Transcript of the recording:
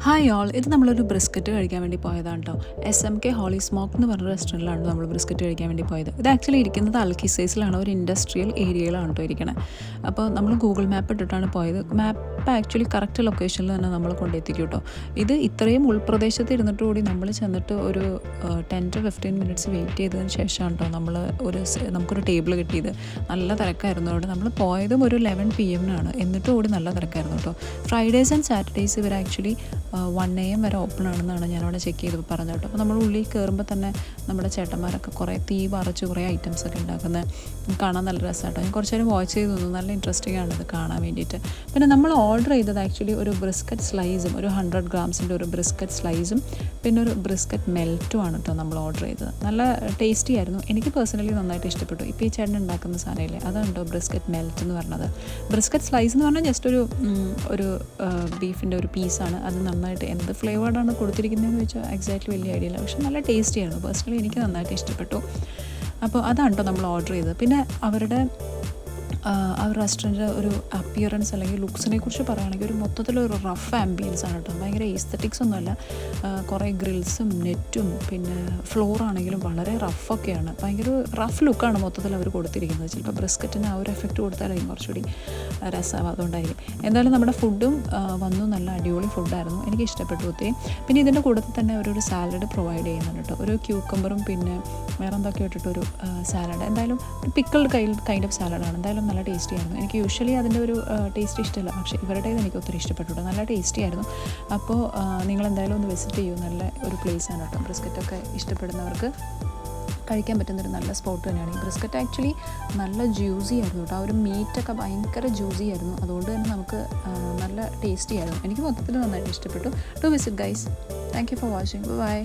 Hi all, ഇത് നമ്മളൊരു brisket കഴിക്കാൻ വേണ്ടി പോയതാണ് കേട്ടോ. SMK ഹോളി സ്മോക്ക് എന്ന് പറഞ്ഞ റെസ്റ്റോറൻറ്റിലാണ് നമ്മൾ ബ്രിസ്ക്കറ്റ് കഴിക്കാൻ വേണ്ടി പോയത്. ഇത് ആക്ച്വലി ഇരിക്കുന്നത് അൽക്കിസൈസിലാണ്, ഒരു ഇൻഡസ്ട്രിയൽ ഏരിയയിലാണ് കേട്ടോ ഇരിക്കണത്. അപ്പോൾ നമ്മൾ ഗൂഗിൾ മാപ്പ് ഇട്ടിട്ടാണ് പോയത്. മാപ്പ് ആക്ച്വലി കറക്റ്റ് ലൊക്കേഷനിൽ തന്നെ നമ്മൾ കൊണ്ടെത്തിക്കും കേട്ടോ. ഇത് ഇത്രയും ഉൾപ്രദേശത്ത് ഇരുന്നിട്ട് കൂടി നമ്മൾ ചെന്നിട്ട് ഒരു 10-15 മിനിറ്റ്സ് വെയിറ്റ് ചെയ്തതിന് ശേഷമാണ് കേട്ടോ നമുക്കൊരു ടേബിൾ കിട്ടിയത്. നല്ല തിരക്കായിരുന്നു അവിടെ. നമ്മൾ പോയതും ഒരു 11 PM എന്നിട്ട് കൂടി നല്ല തിരക്കായിരുന്നു കേട്ടോ. ഫ്രൈഡേസ് ആൻഡ് സാറ്റർഡേയ്സ് ഇവർ ആക്ച്വലി 1 AM വരെ ഓപ്പൺ ആണെന്നാണ് ഞാനവിടെ ചെക്ക് ചെയ്ത് പറഞ്ഞത് കേട്ടോ. അപ്പോൾ നമ്മൾ ഉള്ളിൽ കയറുമ്പോൾ തന്നെ നമ്മുടെ ചേട്ടന്മാരൊക്കെ കുറേ തീ പറിച്ച് കുറേ ഐറ്റംസ് ഒക്കെ ഉണ്ടാക്കുന്നത് കാണാൻ നല്ല രസമായിട്ടോ. ഞാൻ കുറച്ച് നേരം വാച്ച് ചെയ്ത് തോന്നുന്നു. നല്ല ഇൻട്രസ്റ്റിംഗ് ആണ് ഇത് കാണാൻ വേണ്ടിയിട്ട്. പിന്നെ നമ്മൾ ഓർഡർ ചെയ്തത് ആക്ച്വലി ഒരു ബ്രിസ്ക്കറ്റ് സ്ലൈസും, ഒരു 100 ഗ്രാംസിൻ്റെ ഒരു ബ്രിസ്ക്കറ്റ് സ്ലൈസും പിന്നെ ഒരു ബ്രിസ്ക്കറ്റ് മെൽറ്റും ആണ് കേട്ടോ നമ്മൾ ഓർഡർ ചെയ്തത്. നല്ല ടേസ്റ്റി ആയിരുന്നു. എനിക്ക് പേഴ്സണലി നന്നായിട്ട് ഇഷ്ടപ്പെട്ടു. ഇപ്പോൾ ഈ ചേട്ടൻ ഉണ്ടാക്കുന്ന സാധനമില്ലേ, അതാണ് കേട്ടോ ബ്രിസ്ക്കറ്റ് മെൽറ്റ് എന്ന് പറഞ്ഞത്. ബ്രിസ്ക്കറ്റ് സ്ലൈസ് എന്ന് പറഞ്ഞാൽ ജസ്റ്റ് ഒരു ബീഫിൻ്റെ ഒരു പീസാണ്. അത് നന്നായിട്ട് എന്ത് ഫ്ലേവേർഡാണ് കൊടുത്തിരിക്കുന്നതെന്ന് വെച്ചാൽ എക്സാക്ട്ലി വലിയ ഐഡിയ ഇല്ല, പക്ഷെ നല്ല ടേസ്റ്റി ആയിരുന്നു. പേഴ്സണലി എനിക്ക് നന്നായിട്ട് ഇഷ്ടപ്പെട്ടു. അപ്പോൾ അതാണ് കേട്ടോ നമ്മൾ ഓർഡർ ചെയ്തത്. പിന്നെ അവരുടെ റെസ്റ്റോറൻറ്റ് ഒരു അപ്പിയറൻസ് അല്ലെങ്കിൽ ലുക്സിനെ കുറിച്ച് പറയുകയാണെങ്കിൽ ഒരു മൊത്തത്തിലൊരു റഫ് ആംബിയൻസ് ആണ് കേട്ടോ. ഭയങ്കര ഈസ്തറ്റിക്സ് ഒന്നുമല്ല. കുറേ ഗ്രിൽസും നെറ്റും പിന്നെ ഫ്ലോർ ആണെങ്കിലും വളരെ റഫൊക്കെയാണ്. ഭയങ്കര റഫ് ലുക്കാണ് മൊത്തത്തിൽ അവർ കൊടുത്തിരിക്കുന്നത്. ചിലപ്പോൾ ബ്രിസ്ക്കറ്റിന് ആ ഒരു എഫക്റ്റ് കൊടുത്താലായിരിക്കും കുറച്ചുകൂടി രസമാവും, അതുകൊണ്ടായിരിക്കും. എന്തായാലും നമ്മുടെ ഫുഡും വന്നു. നല്ല അടിപൊളി ഫുഡായിരുന്നു, എനിക്ക് ഇഷ്ടപ്പെട്ടു ഒത്തിരി. പിന്നെ ഇതിൻ്റെ കൂട്ടത്തിൽ തന്നെ അവരൊരു സാലഡ് പ്രൊവൈഡ് ചെയ്യുന്നുണ്ട് കേട്ടോ. ഒരു ക്യൂക്കമ്പറും പിന്നെ വേറെ എന്തൊക്കെ ഇട്ടിട്ടൊരു സാലഡ്, എന്തായാലും ഒരു പിക്കിൾഡ് കൈൻഡ് ഓഫ് സാലഡാണ്. എന്തായാലും നല്ല ടേസ്റ്റി ആയിരുന്നു. എനിക്ക് യൂഷ്വലി അതിൻ്റെ ഒരു ടേസ്റ്റ് ഇഷ്ടമല്ല, പക്ഷേ ഇവരുടേത് എനിക്ക് ഒത്തിരി ഇഷ്ടപ്പെട്ടു. നല്ല ടേസ്റ്റി ആയിരുന്നു. അപ്പോൾ നിങ്ങളെന്തായാലും ഒന്ന് വിസിറ്റ് ചെയ്യൂ. നല്ല ഒരു പ്ലേസാണ് കേട്ടോ. ബ്രിസ്ക്കറ്റൊക്കെ ഇഷ്ടപ്പെടുന്നവർക്ക് കഴിക്കാൻ പറ്റുന്നൊരു നല്ല സ്പോട്ട് തന്നെയാണ്. ഈ ബ്രിസ്ക്കറ്റ് ആക്ച്വലി നല്ല ജ്യൂസി ആയിരുന്നു കേട്ടോ. ആ ഒരു മീറ്റൊക്കെ ഭയങ്കര ജ്യൂസി ആയിരുന്നു. അതുകൊണ്ട് തന്നെ നമുക്ക് നല്ല ടേസ്റ്റി ആയിരുന്നു. എനിക്ക് മൊത്തത്തിൽ നന്നായിട്ട് ഇഷ്ടപ്പെട്ടു. Do visit guys. Thank you for watching. By.